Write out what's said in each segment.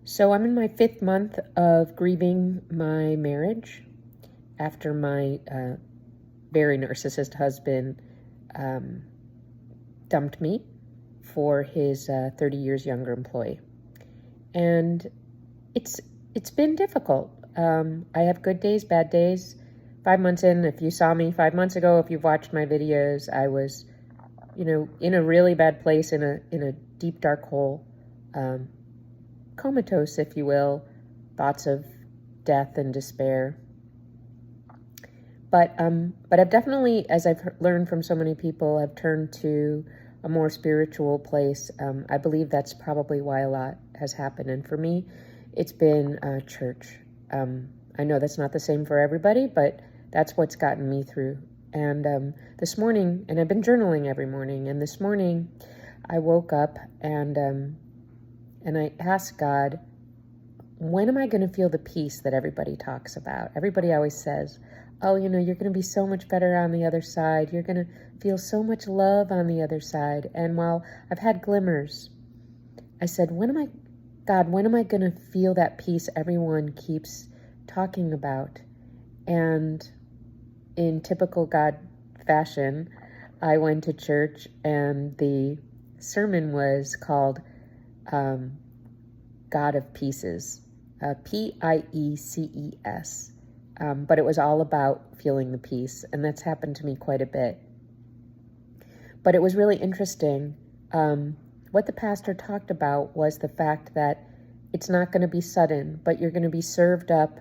So I'm in my 5th month of grieving my marriage after my very narcissist husband dumped me for his 30 years younger employee. And it's been difficult. I have good days, bad days. 5 months in, if you saw me 5 months ago, if you've watched my videos, I was, in a really bad place, in a deep, dark hole. Comatose, if you will, thoughts of death and despair. But I've definitely, as I've learned from so many people, I've turned to a more spiritual place. I believe that's probably why a lot has happened. And for me, it's been church. I know that's not the same for everybody, but that's what's gotten me through. And this morning, and I've been journaling every morning, and this morning I woke up and I asked God, when am I going to feel the peace that everybody talks about? Everybody always says, oh, you're going to be so much better on the other side. You're going to feel so much love on the other side. And while I've had glimmers, I said, God, when am I going to feel that peace everyone keeps talking about? And in typical God fashion, I went to church, and the sermon was called God of Pieces, P-I-E-C-E-S. But it was all about feeling the peace, and that's happened to me quite a bit. But it was really interesting. What the pastor talked about was the fact that it's not going to be sudden, but you're going to be served up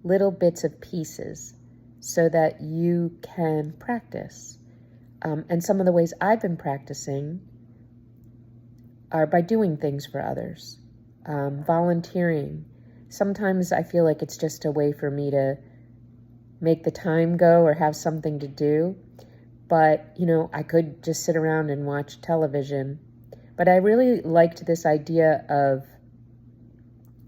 little bits of pieces so that you can practice. And some of the ways I've been practicing are by doing things for others, volunteering. Sometimes I feel like it's just a way for me to make the time go or have something to do. But, I could just sit around and watch television. But I really liked this idea of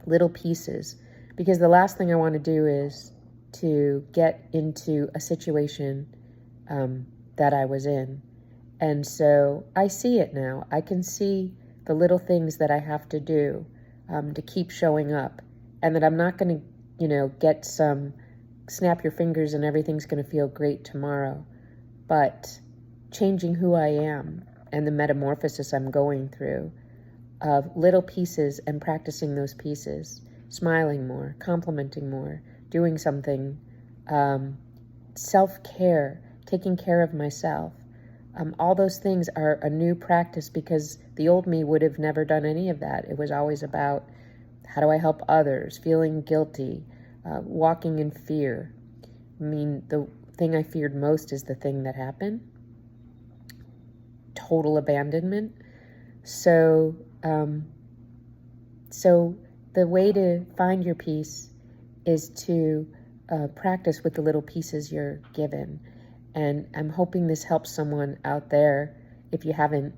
little pieces, because the last thing I want to do is to get into a situation that I was in. And so I see it now. I can see the little things that I have to do to keep showing up, and that I'm not going to, get some snap your fingers and everything's going to feel great tomorrow, but changing who I am and the metamorphosis I'm going through of little pieces, and practicing those pieces, smiling more, complimenting more, doing something, self-care, taking care of myself. All those things are a new practice, because the old me would have never done any of that. It was always about, how do I help others, feeling guilty, walking in fear. I mean, the thing I feared most is the thing that happened. Total abandonment. So the way to find your peace is to practice with the little pieces you're given. And I'm hoping this helps someone out there, if you haven't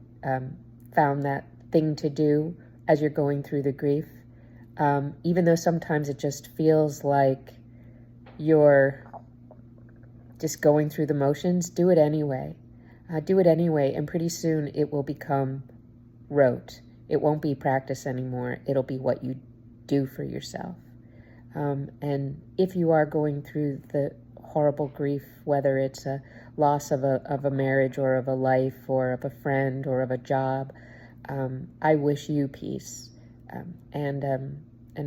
found that thing to do as you're going through the grief. Even though sometimes it just feels like you're just going through the motions, do it anyway. Do it anyway, and pretty soon it will become rote. It won't be practice anymore. It'll be what you do for yourself. And if you are going through the horrible grief, whether it's a loss of a marriage, or of a life, or of a friend, or of a job, I wish you peace. And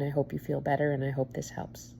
I hope you feel better, and I hope this helps.